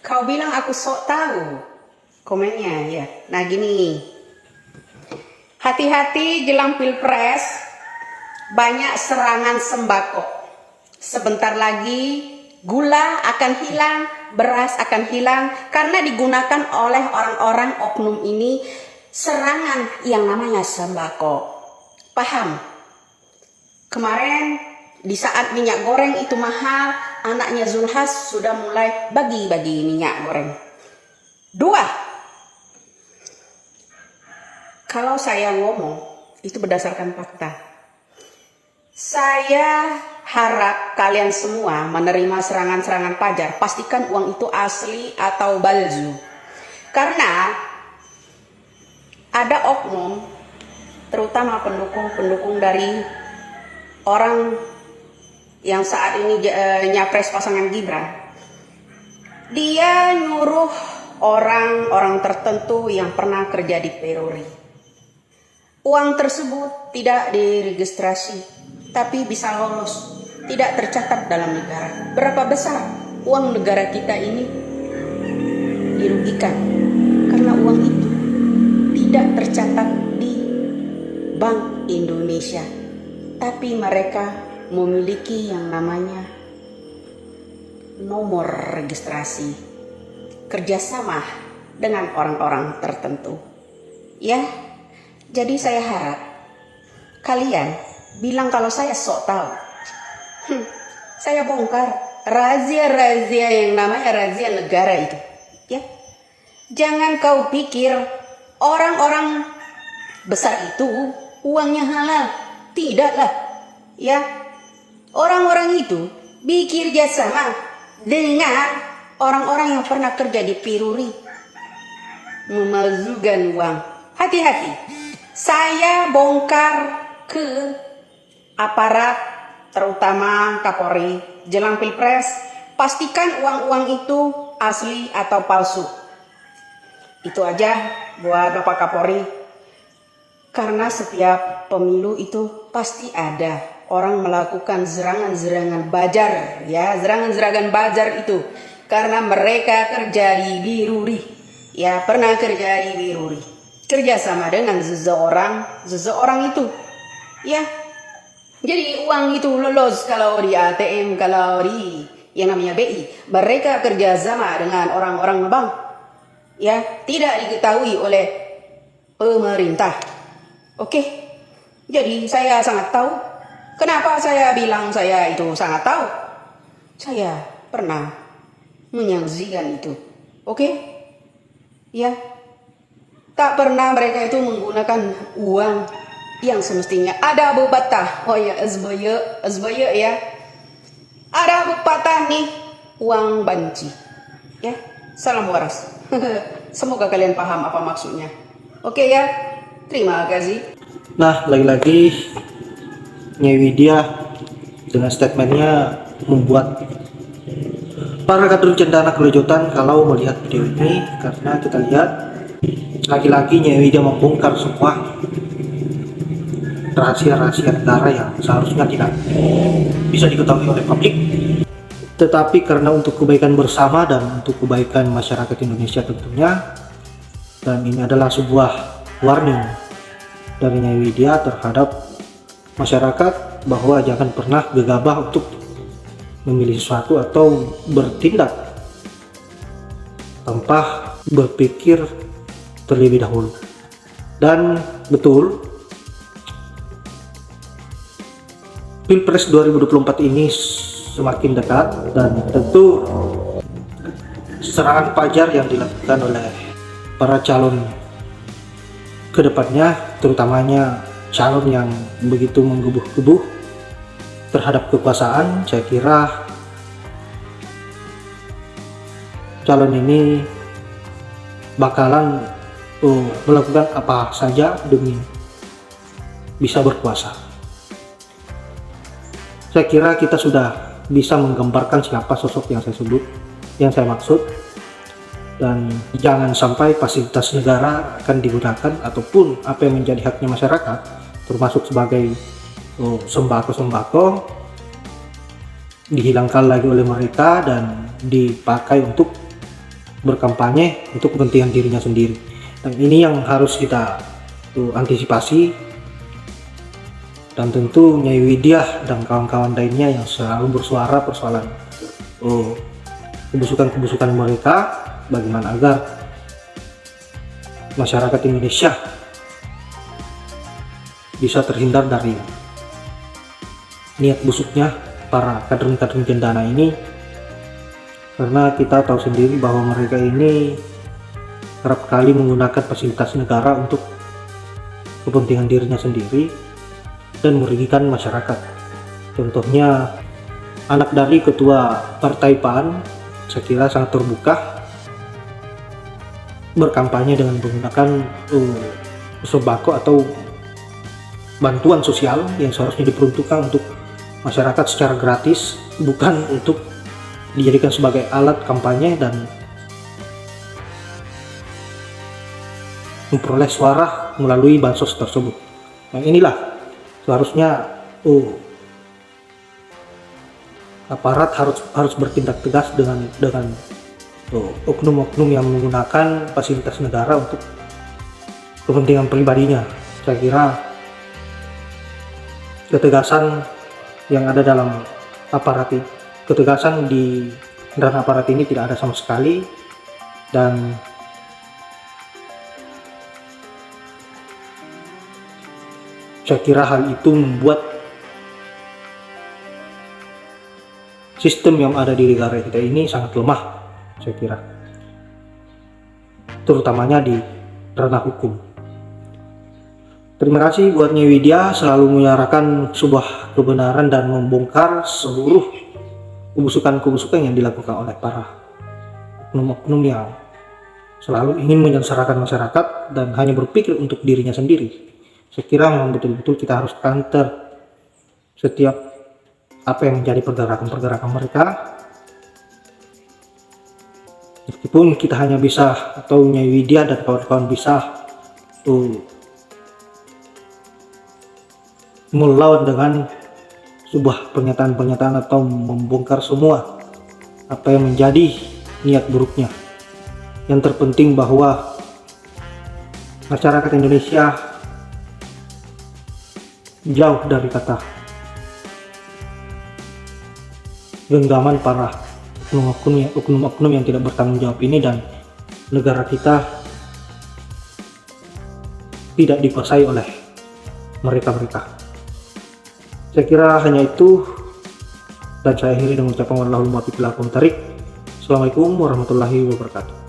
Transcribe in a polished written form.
Kau bilang aku sok tahu komennya ya. Nah gini, hati-hati jelang pilpres, banyak serangan sembako. Sebentar lagi gula akan hilang, beras akan hilang karena digunakan oleh orang-orang oknum ini serangan yang namanya sembako. Paham? Kemarin di saat minyak goreng itu mahal, anaknya Zulhas sudah mulai bagi-bagi minyak goreng. 2, kalau saya ngomong itu berdasarkan fakta. Saya harap kalian semua menerima serangan-serangan pajar. Pastikan uang itu asli atau palsu. Karena ada oknum, terutama pendukung-pendukung dari orang yang saat ini nyapres pasangan Gibran. Dia nyuruh orang-orang tertentu yang pernah kerja di Peruri. Uang tersebut tidak diregistrasi, tapi bisa lolos, tidak tercatat dalam negara. Berapa besar uang negara kita ini dirugikan karena uang itu tidak tercatat di Bank Indonesia, tapi mereka memiliki yang namanya nomor registrasi kerjasama dengan orang-orang tertentu. Ya, jadi saya harap kalian bilang kalau saya sok tahu. Saya bongkar razia-razia yang namanya razia negara itu. Ya, jangan kau pikir orang-orang besar itu uangnya halal. Tidaklah. Ya, orang-orang itu bikin kerjasama dengan orang-orang yang pernah kerja di Peruri, memalsukan uang. Hati-hati. Saya bongkar ke aparat, terutama Kapolri, jelang pilpres. Pastikan uang-uang itu asli atau palsu. Itu aja buat Bapak Kapolri. Karena setiap pemilu itu pasti ada orang melakukan serangan-serangan bajar, ya, serangan-serangan bajar itu karena mereka kerja di Peruri, ya, pernah kerja di Peruri, kerjasama dengan seseorang itu, ya. Jadi uang itu lolos kalau di ATM, kalau di yang namanya BI, mereka kerjasama dengan orang-orang bank, ya, tidak diketahui oleh pemerintah. Oke, jadi saya sangat tahu. Kenapa saya bilang saya itu sangat tahu? Saya pernah menyaksikan itu. Oke? Ya. Tak pernah mereka itu menggunakan uang yang semestinya. Ada bepatah. Oh ya, SBY ya. Ada bepatah nih, uang banci. Ya. Salam waras. Semoga kalian paham apa maksudnya. Oke ya. Terima kasih. Nah, lagi-lagi Nyai Widya dengan statementnya membuat para kader cendana kelejutan kalau melihat video ini, karena kita lihat lagi-lagi Nyai Widya membongkar semua rahasia-rahasia negara yang seharusnya tidak bisa diketahui oleh publik, tetapi karena untuk kebaikan bersama dan untuk kebaikan masyarakat Indonesia tentunya. Dan ini adalah sebuah warning dari Nyai Widya terhadap masyarakat bahwa jangan pernah gegabah untuk memilih sesuatu atau bertindak tanpa berpikir terlebih dahulu. Dan betul, Pilpres 2024 ini semakin dekat dan tentu serangan pajar yang dilakukan oleh para calon kedepannya, terutamanya calon yang begitu menggebu-gebu terhadap kekuasaan, saya kira calon ini bakalan melakukan apa saja demi bisa berkuasa. Saya kira kita sudah bisa menggambarkan siapa sosok yang saya sebut, yang saya maksud. Dan jangan sampai fasilitas negara akan digunakan ataupun apa yang menjadi haknya masyarakat, termasuk sebagai sembako-sembako, dihilangkan lagi oleh mereka dan dipakai untuk berkampanye untuk kepentingan dirinya sendiri. Dan ini yang harus kita antisipasi, dan tentu Nyai Widya dan kawan-kawan lainnya yang selalu bersuara persoalan kebusukan-kebusukan mereka, bagaimana agar masyarakat Indonesia bisa terhindar dari niat busuknya para kader-kader cendana ini, karena kita tahu sendiri bahwa mereka ini kerap kali menggunakan fasilitas negara untuk kepentingan dirinya sendiri dan merugikan masyarakat. Contohnya anak dari ketua Partai PAN, saya kira sangat terbuka berkampanye dengan menggunakan sembako atau bantuan sosial yang seharusnya diperuntukkan untuk masyarakat secara gratis, bukan untuk dijadikan sebagai alat kampanye dan memperoleh suara melalui bansos tersebut. Nah, inilah seharusnya aparat harus bertindak tegas dengan oknum-oknum yang menggunakan fasilitas negara untuk kepentingan pribadinya. Saya kira ketegasan yang ada dalam aparat, ketegasan di dalam aparat ini tidak ada sama sekali, dan saya kira hal itu membuat sistem yang ada di negara kita ini sangat lemah, saya kira, terutamanya di ranah hukum. Terima kasih buat Nyai Widya selalu menyuarakan sebuah kebenaran dan membongkar seluruh kebusukan-kebusukan yang dilakukan oleh para oknum-oknum yang selalu ingin menyengsarakan masyarakat dan hanya berpikir untuk dirinya sendiri. Saya kira memang betul-betul kita harus counter setiap apa yang menjadi pergerakan-pergerakan mereka. Meskipun kita hanya bisa, atau Nyai Widya dan kawan-kawan bisa melawan dengan sebuah pernyataan-pernyataan atau membongkar semua apa yang menjadi niat buruknya. Yang terpenting bahwa masyarakat Indonesia jauh dari kata genggaman para oknum-oknum yang tidak bertanggung jawab ini, dan negara kita tidak dikuasai oleh mereka-mereka. Saya kira hanya itu, dan saya akhiri dengan ucapan wallahul muwaffiq ila aqwamit thoriq. Assalamualaikum warahmatullahi wabarakatuh.